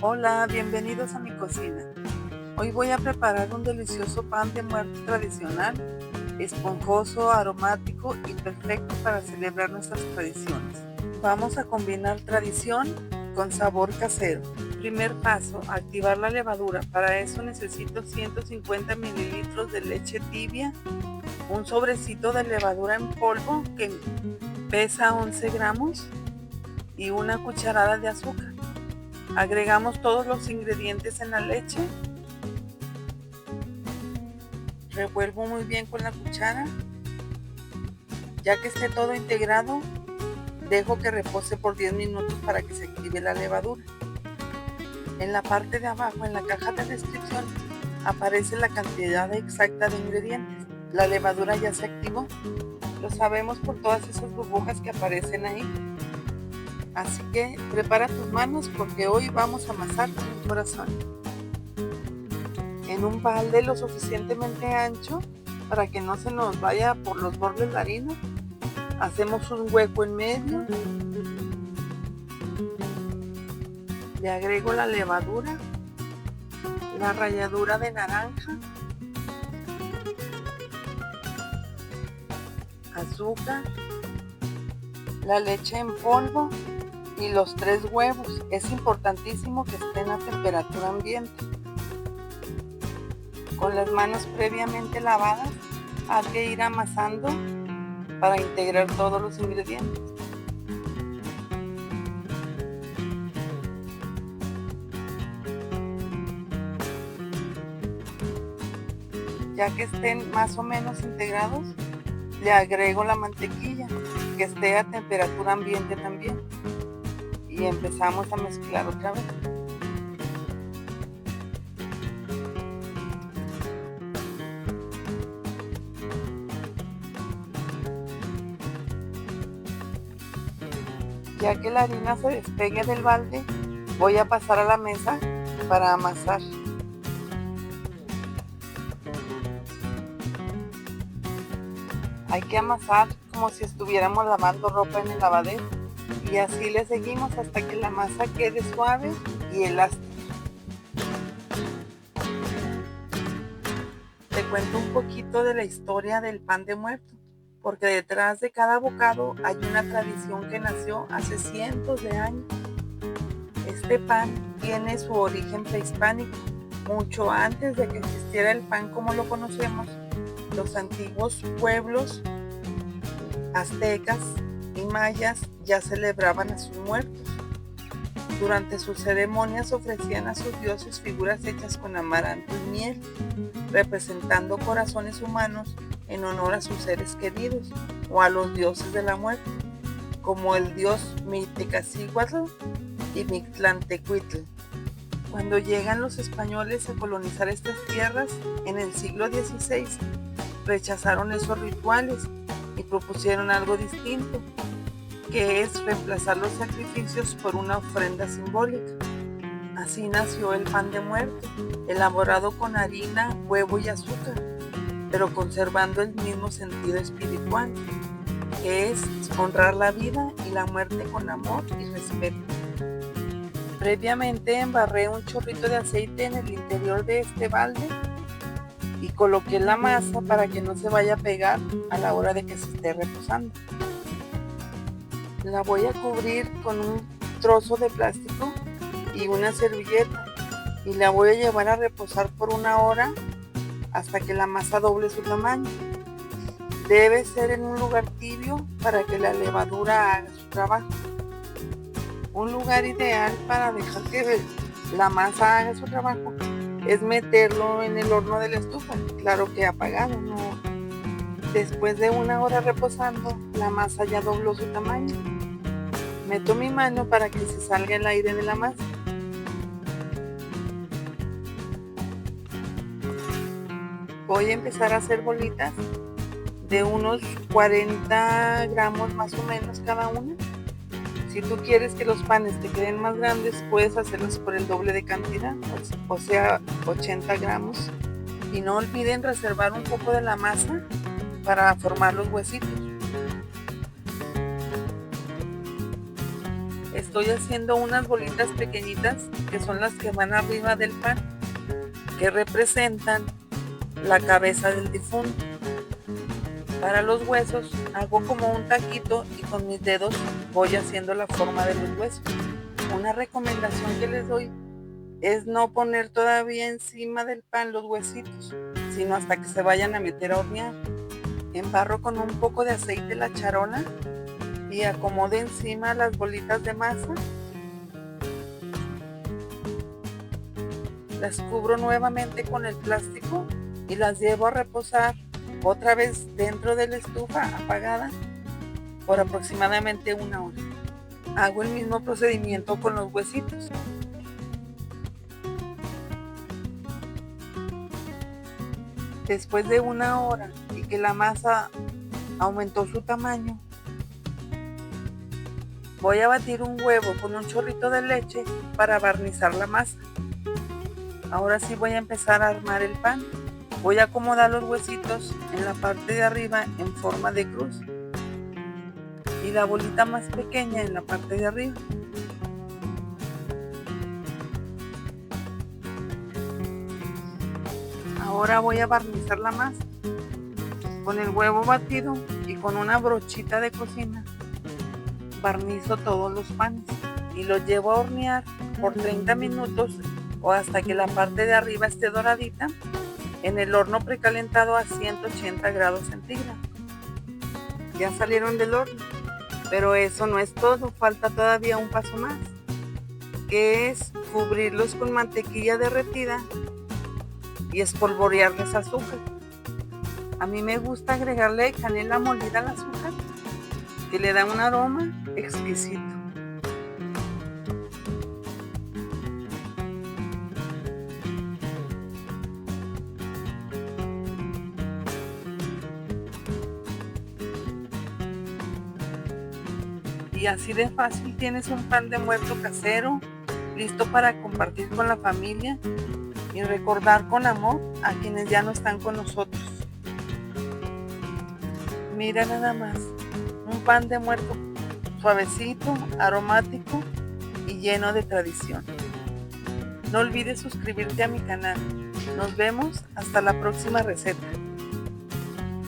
Hola, bienvenidos a mi cocina. Hoy voy a preparar un delicioso pan de muerto tradicional, esponjoso, aromático y perfecto para celebrar nuestras tradiciones. Vamos a combinar tradición con sabor casero. Primer paso, activar la levadura. Para eso necesito 150 mililitros de leche tibia, un sobrecito de levadura en polvo que pesa 11 gramos y una cucharada de azúcar. Agregamos todos los ingredientes en la leche. Revuelvo muy bien con la cuchara. Ya que esté todo integrado, dejo que repose por 10 minutos para que se active la levadura. En la parte de abajo, en la caja de descripción, aparece la cantidad exacta de ingredientes. La levadura ya se activó. Lo sabemos por todas esas burbujas que aparecen ahí. Así que prepara tus manos porque hoy vamos a amasar un corazón. En un balde lo suficientemente ancho para que no se nos vaya por los bordes la harina, hacemos un hueco en medio. Le agrego la levadura, la ralladura de naranja, azúcar, la leche en polvo y los 3 huevos. Es importantísimo que estén a temperatura ambiente. Con las manos previamente lavadas, hay que ir amasando para integrar todos los ingredientes. Ya que estén más o menos integrados, le agrego la mantequilla, que esté a temperatura ambiente también. Y empezamos a mezclar otra vez. Ya que la harina se despegue del balde, voy a pasar a la mesa para amasar. Hay que amasar como si estuviéramos lavando ropa en el lavadero y así le seguimos hasta que la masa quede suave y elástica. Te cuento un poquito de la historia del pan de muerto, porque detrás de cada bocado hay una tradición que nació hace cientos de años. Este pan tiene su origen prehispánico. Mucho antes de que existiera el pan como lo conocemos, los antiguos pueblos aztecas y mayas ya celebraban a sus muertos. Durante sus ceremonias ofrecían a sus dioses figuras hechas con amaranto y miel, representando corazones humanos en honor a sus seres queridos o a los dioses de la muerte, como el dios Mictecacihuatl y Mictlantecuhtli. Cuando llegan los españoles a colonizar estas tierras en el siglo XVI, rechazaron esos rituales y propusieron algo distinto, que es reemplazar los sacrificios por una ofrenda simbólica. Así nació el pan de muerto, elaborado con harina, huevo y azúcar, pero conservando el mismo sentido espiritual, que es honrar la vida y la muerte con amor y respeto. Previamente embarré un chorrito de aceite en el interior de este balde y coloqué la masa para que no se vaya a pegar a la hora de que se esté reposando. La voy a cubrir con un trozo de plástico y una servilleta y la voy a llevar a reposar por 1 hora hasta que la masa doble su tamaño. Debe ser en un lugar tibio para que la levadura haga su trabajo. Un lugar ideal para dejar que la masa haga su trabajo es meterlo en el horno de la estufa, claro que apagado, ¿no? Después de 1 hora reposando, la masa ya dobló su tamaño. Meto mi mano para que se salga el aire de la masa. Voy a empezar a hacer bolitas de unos 40 gramos más o menos cada una. Si tú quieres que los panes te queden más grandes, puedes hacerlos por el doble de cantidad, o sea, 80 gramos. Y no olviden reservar un poco de la masa para formar los huesitos. estoy haciendo unas bolitas pequeñitas que son las que van arriba del pan, que representan la cabeza del difunto. Para los huesos hago como un taquito y con mis dedos voy haciendo la forma de los huesos. Una recomendación que les doy es no poner todavía encima del pan los huesitos, sino hasta que se vayan a meter a hornear. Embarro con un poco de aceite la charola y acomodo encima las bolitas de masa. Las cubro nuevamente con el plástico y las llevo a reposar otra vez dentro de la estufa apagada por aproximadamente 1 hora. Hago el mismo procedimiento con los huesitos. Después de 1 hora y que la masa aumentó su tamaño, voy a batir un huevo con un chorrito de leche para barnizar la masa. Ahora sí voy a empezar a armar el pan. Voy a acomodar los huesitos en la parte de arriba en forma de cruz y la bolita más pequeña en la parte de arriba. Ahora voy a barnizar la masa con el huevo batido y con una brochita de cocina. Barnizo todos los panes y los llevo a hornear por 30 minutos o hasta que la parte de arriba esté doradita en el horno precalentado a 180 grados centígrados. Ya salieron del horno, pero eso no es todo, falta todavía un paso más, que es cubrirlos con mantequilla derretida y espolvorearles azúcar. A mí me gusta agregarle canela molida al azúcar, que le da un aroma exquisito. Y así de fácil tienes un pan de muerto casero, listo para compartir con la familia y recordar con amor a quienes ya no están con nosotros. Mira nada más, un pan de muerto suavecito, aromático y lleno de tradición. No olvides suscribirte a mi canal. Nos vemos hasta la próxima receta.